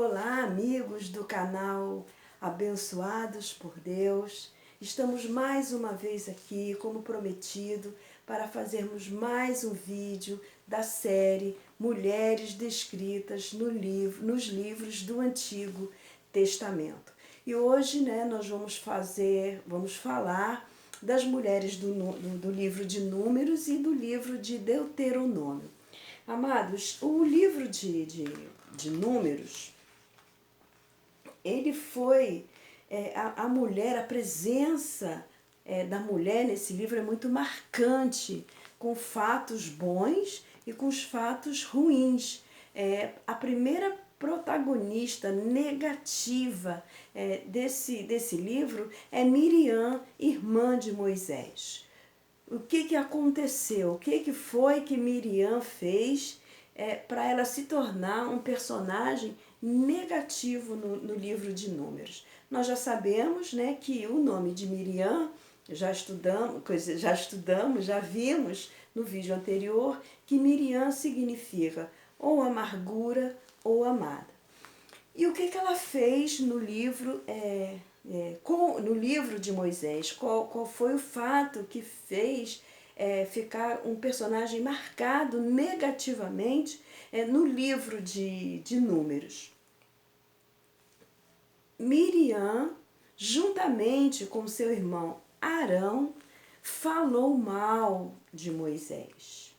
Olá, amigos do canal Abençoados por Deus. Estamos mais uma vez aqui, como prometido, para fazermos mais um vídeo da série Mulheres Descritas nos livros do Antigo Testamento. E hoje, nós vamos falar das mulheres do livro de Números e do livro de Deuteronômio. Amados, o livro de Números, ele foi, a mulher, a presença da mulher nesse livro é muito marcante, com fatos bons e com os fatos ruins. A primeira protagonista negativa desse livro é Miriam, irmã de Moisés. O que aconteceu? O que foi que Miriam fez para ela se tornar um personagem negativo no livro de Números? Nós já sabemos, que o nome de Miriam, já vimos no vídeo anterior, que Miriam significa ou amargura ou amada. E o que ela fez no livro no livro de Moisés? Qual foi o fato que fez ficar um personagem marcado negativamente no livro de Números? Miriam, juntamente com seu irmão Arão, falou mal de Moisés.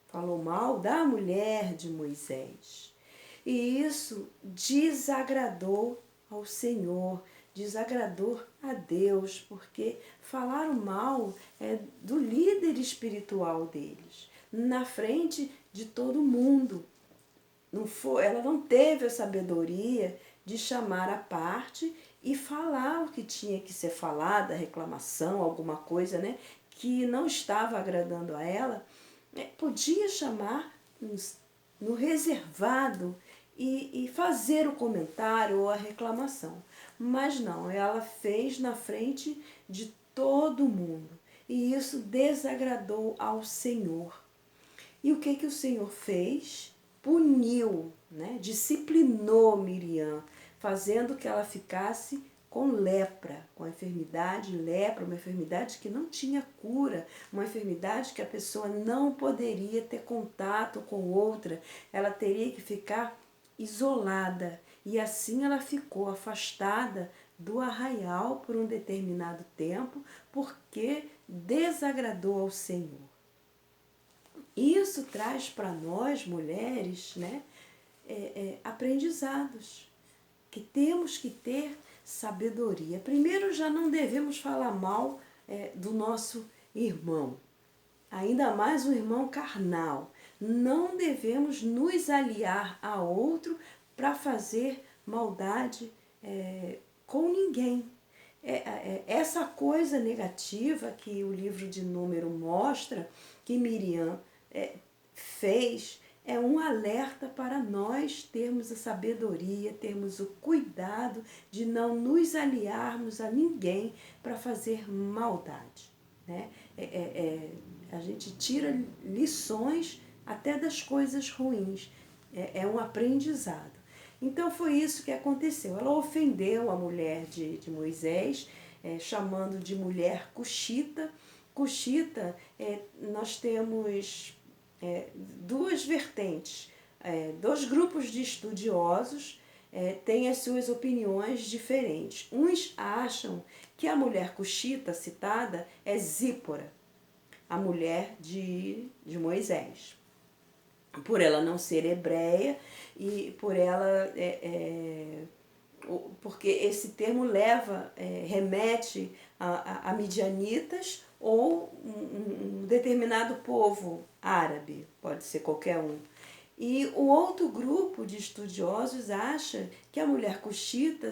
Falou mal da mulher de Moisés. E isso desagradou ao Senhor, desagradou a Deus, porque falaram mal do líder espiritual deles, na frente de todo mundo. Ela não teve a sabedoria de chamar à parte e falar o que tinha que ser falado, a reclamação, alguma coisa que não estava agradando a ela. Podia chamar no reservado e fazer o comentário ou a reclamação. Mas não, ela fez na frente de todo mundo. E isso desagradou ao Senhor. E o que o Senhor fez? Puniu, disciplinou Miriam, fazendo que ela ficasse com lepra, com a enfermidade lepra, uma enfermidade que não tinha cura, uma enfermidade que a pessoa não poderia ter contato com outra, ela teria que ficar isolada. E assim ela ficou afastada do arraial por um determinado tempo, porque desagradou ao Senhor. Isso traz para nós, mulheres, aprendizados, que temos que ter sabedoria. Primeiro, já não devemos falar mal do nosso irmão, ainda mais um irmão carnal. Não devemos nos aliar a outro para fazer maldade com ninguém. Essa coisa negativa que o livro de Número mostra, que Miriam fez, é um alerta para nós termos a sabedoria, termos o cuidado de não nos aliarmos a ninguém para fazer maldade. A gente tira lições até das coisas ruins. É um aprendizado. Então foi isso que aconteceu. Ela ofendeu a mulher de Moisés, chamando de mulher cuxita. Cuxita, nós temos duas vertentes, dois grupos de estudiosos têm as suas opiniões diferentes. Uns acham que a mulher cuxita citada é Zípora, a mulher de Moisés, por ela não ser hebreia e por ela porque esse termo remete a midianitas ou um determinado povo árabe, pode ser qualquer um. E o outro grupo de estudiosos acha que a mulher cuxita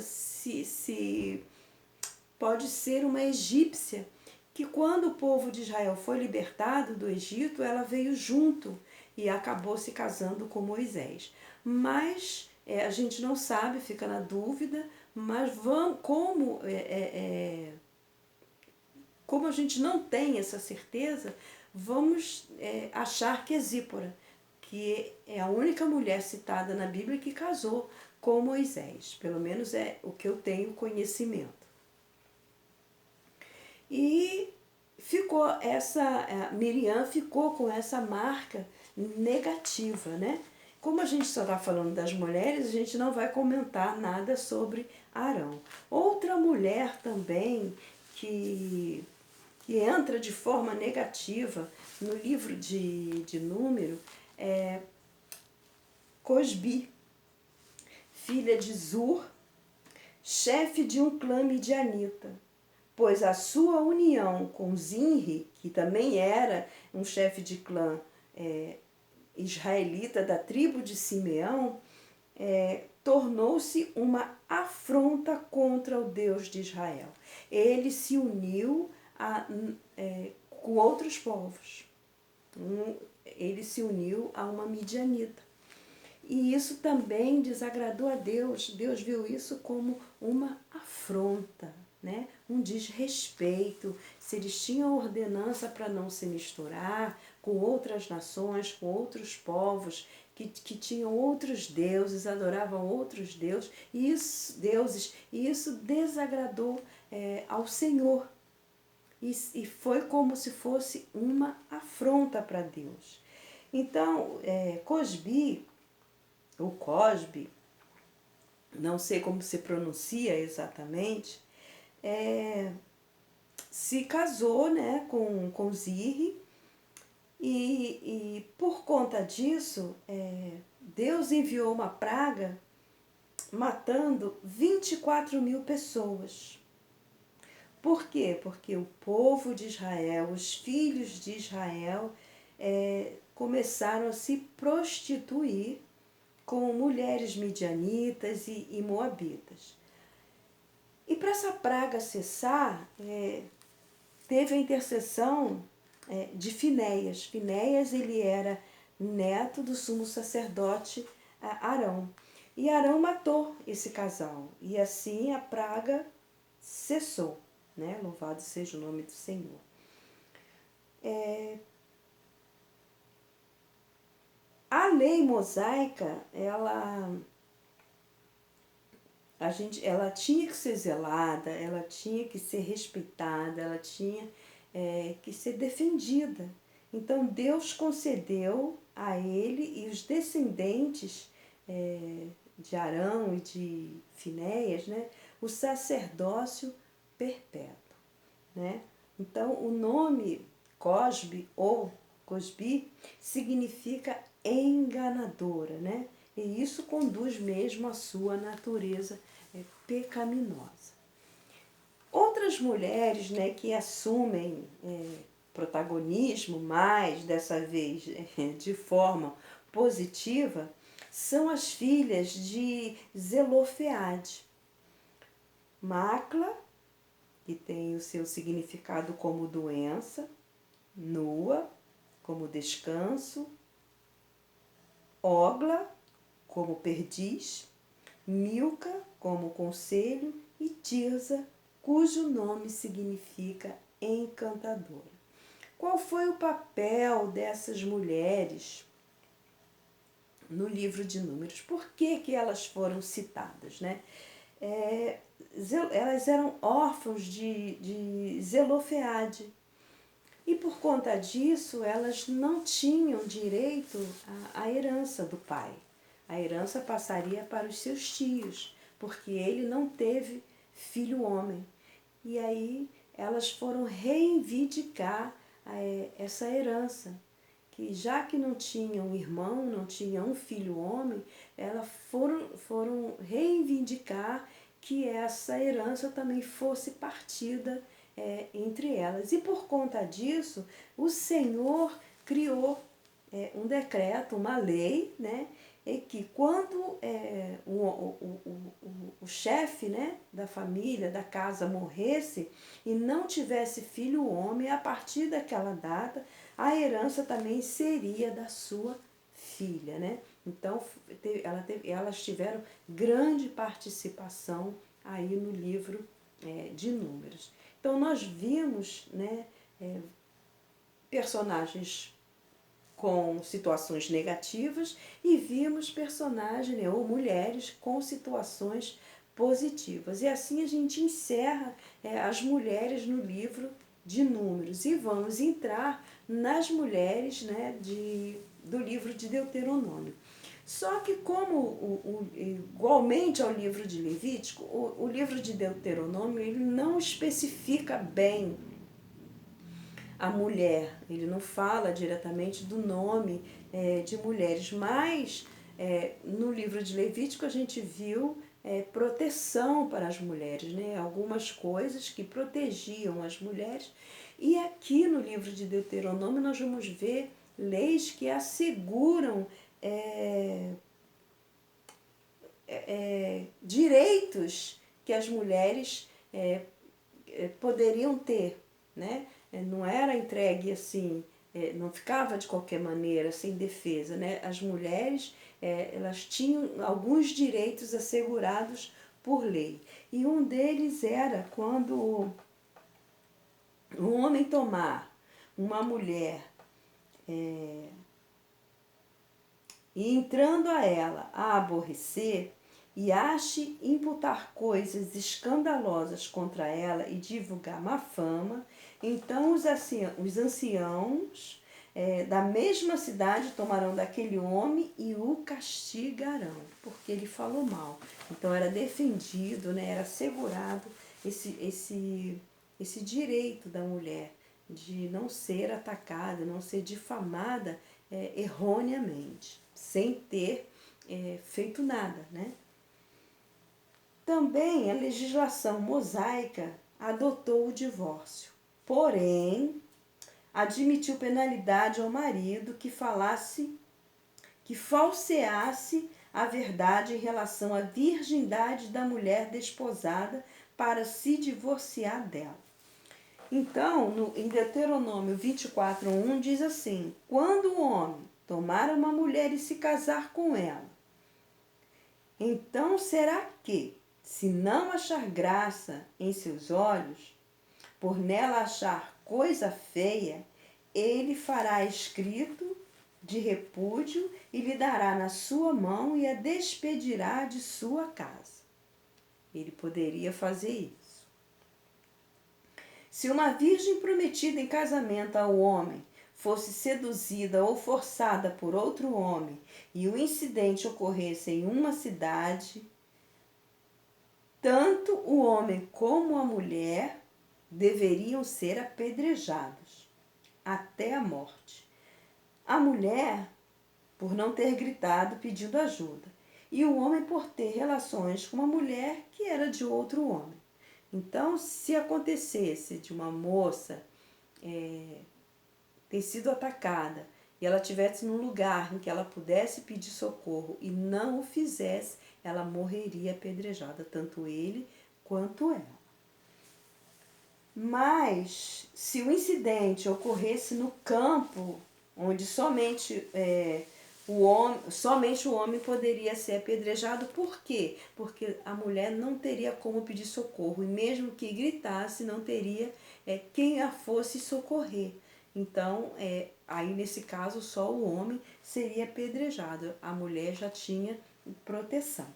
pode ser uma egípcia, que quando o povo de Israel foi libertado do Egito, ela veio junto e acabou se casando com Moisés. Mas a gente não sabe, fica na dúvida, mas como a gente não tem essa certeza, vamos achar que é Zípora, que é a única mulher citada na Bíblia que casou com Moisés. Pelo menos é o que eu tenho conhecimento. E Miriam ficou com essa marca negativa, né? Como a gente só está falando das mulheres, a gente não vai comentar nada sobre Arão. Outra mulher também que entra de forma negativa no livro de Número é Cosbi, filha de Zur, chefe de um clã midianita, pois a sua união com Zinri, que também era um chefe de clã israelita da tribo de Simeão, tornou-se uma afronta contra o Deus de Israel. Ele se uniu com outros povos. Ele se uniu a uma midianita. E isso também desagradou a Deus. Deus viu isso como uma afronta, né? Um desrespeito. Se eles tinham ordenança para não se misturar com outras nações, com outros povos, que tinham outros deuses, adoravam outros deuses, e isso desagradou ao Senhor. E foi como se fosse uma afronta para Deus. Então, Cosbi, o Cosbi, não sei como se pronuncia exatamente, se casou, né, com Zirri, e por conta disso, Deus enviou uma praga matando 24.000 pessoas. Por quê? Porque o povo de Israel, os filhos de Israel, começaram a se prostituir com mulheres midianitas e moabitas. E para essa praga cessar, teve a intercessão de Finéias. Finéias, ele era neto do sumo sacerdote Arão. E Arão matou esse casal. E assim a praga cessou. Né? Louvado seja o nome do Senhor. A lei mosaica, ela tinha que ser zelada, ela tinha que ser respeitada, ela tinha que ser defendida. Então Deus concedeu a ele e os descendentes de Arão e de Finéias, né, o sacerdócio perpétuo. Né? Então o nome Cosbi ou Cosbi significa enganadora, né? E isso conduz mesmo à sua natureza pecaminosa. Outras mulheres, né, que assumem protagonismo, mais dessa vez de forma positiva, são as filhas de Zelofeade. Macla, que tem o seu significado como doença, Nua, como descanso, Ogla, como perdiz, Milca, como conselho, e Tirza, cujo nome significa encantadora. Qual foi o papel dessas mulheres no livro de Números? Por que elas foram citadas, né? Elas eram órfãos de Zelofeade. E por conta disso, elas não tinham direito à herança do pai. A herança passaria para os seus tios, porque ele não teve filho homem. E aí elas foram reivindicar essa herança, que já que não tinham um irmão, não tinham um filho homem, elas foram reivindicar que essa herança também fosse partida entre elas. E por conta disso, o Senhor criou um decreto, uma lei, né, e que quando o chefe, né, da família, da casa morresse e não tivesse filho homem, a partir daquela data, a herança também seria da sua filha, né? Então, elas tiveram grande participação aí no livro de Números. Então, nós vimos, né, personagens com situações negativas e vimos personagens, né, ou mulheres com situações positivas. E assim a gente encerra as mulheres no livro de Números e vamos entrar nas mulheres, né, do livro de Deuteronômio. Só que como igualmente ao livro de Levítico, o livro de Deuteronômio ele não especifica bem a mulher, ele não fala diretamente do nome de mulheres, mas no livro de Levítico a gente viu proteção para as mulheres, né? Algumas coisas que protegiam as mulheres, e aqui no livro de Deuteronômio nós vamos ver leis que asseguram direitos que as mulheres poderiam ter, né? Não era entregue assim, não ficava de qualquer maneira, sem defesa, né? As mulheres, elas tinham alguns direitos assegurados por lei. E um deles era quando um homem tomar uma mulher e entrando a ela a aborrecer, e ache imputar coisas escandalosas contra ela e divulgar má fama, então os anciãos da mesma cidade tomarão daquele homem e o castigarão, porque ele falou mal. Então era defendido, né, era assegurado esse direito da mulher de não ser atacada, não ser difamada erroneamente, sem ter feito nada, né? Também a legislação mosaica adotou o divórcio, porém admitiu penalidade ao marido que falseasse a verdade em relação à virgindade da mulher desposada para se divorciar dela. Então, em Deuteronômio 24:1 diz assim: quando o homem tomar uma mulher e se casar com ela, então será que, se não achar graça em seus olhos, por nela achar coisa feia, ele fará escrito de repúdio e lhe dará na sua mão e a despedirá de sua casa. Ele poderia fazer isso. Se uma virgem prometida em casamento ao homem fosse seduzida ou forçada por outro homem e o incidente ocorresse em uma cidade, tanto o homem como a mulher deveriam ser apedrejados até a morte. A mulher por não ter gritado pedindo ajuda, e o homem por ter relações com uma mulher que era de outro homem. Então, se acontecesse de uma moça ter sido atacada e ela estivesse num lugar em que ela pudesse pedir socorro e não o fizesse, ela morreria apedrejada, tanto ele quanto ela. Mas, se o incidente ocorresse no campo, onde somente o homem poderia ser apedrejado, por quê? Porque a mulher não teria como pedir socorro, e mesmo que gritasse, não teria quem a fosse socorrer. Então, aí nesse caso, só o homem seria apedrejado, a mulher já tinha proteção.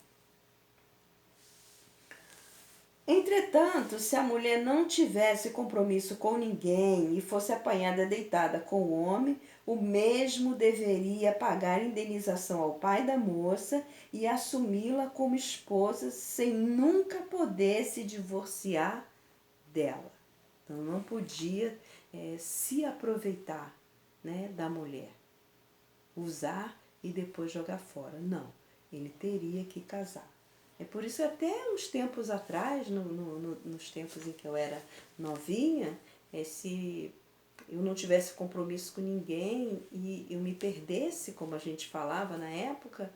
Entretanto, se a mulher não tivesse compromisso com ninguém e fosse apanhada deitada com o homem, o mesmo deveria pagar indenização ao pai da moça e assumi-la como esposa sem nunca poder se divorciar dela. Então não podia se aproveitar, né, da mulher, usar e depois jogar fora. Não, ele teria que casar. É por isso até uns tempos atrás, nos tempos em que eu era novinha, se eu não tivesse compromisso com ninguém e eu me perdesse, como a gente falava na época,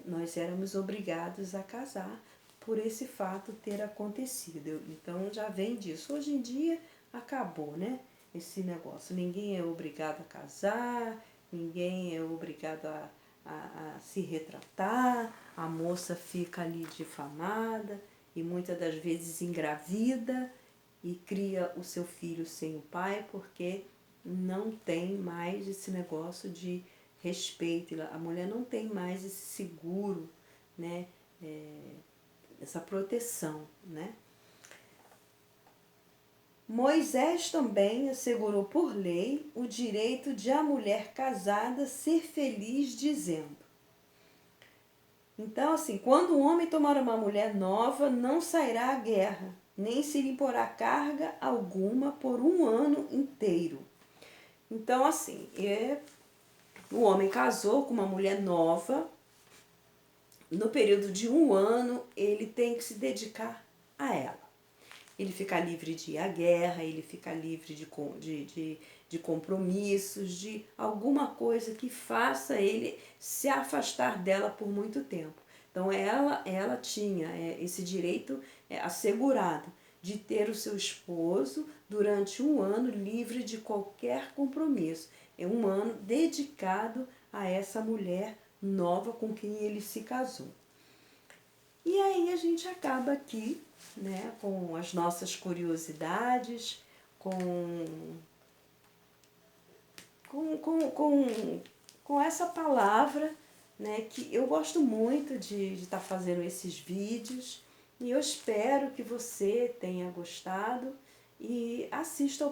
nós éramos obrigados a casar por esse fato ter acontecido. Então já vem disso. Hoje em dia acabou, né, esse negócio. Ninguém é obrigado a casar, ninguém é obrigado a se retratar, a moça fica ali difamada e muitas das vezes engravida e cria o seu filho sem o pai porque não tem mais esse negócio de respeito, a mulher não tem mais esse seguro, né? Essa proteção, né? Moisés também assegurou por lei o direito de a mulher casada ser feliz, dizendo: então, assim, quando um homem tomar uma mulher nova, não sairá à guerra, nem se lhe imporá carga alguma por um ano inteiro. Então, assim, o homem casou com uma mulher nova, no período de um ano, ele tem que se dedicar a ela. Ele fica livre de ir à guerra, ele fica livre de compromissos, de alguma coisa que faça ele se afastar dela por muito tempo. Então ela tinha esse direito assegurado de ter o seu esposo durante um ano livre de qualquer compromisso. É um ano dedicado a essa mulher nova com quem ele se casou. E aí a gente acaba aqui, né, com as nossas curiosidades, com essa palavra, né, que eu gosto muito de estar fazendo esses vídeos, e eu espero que você tenha gostado e assista ao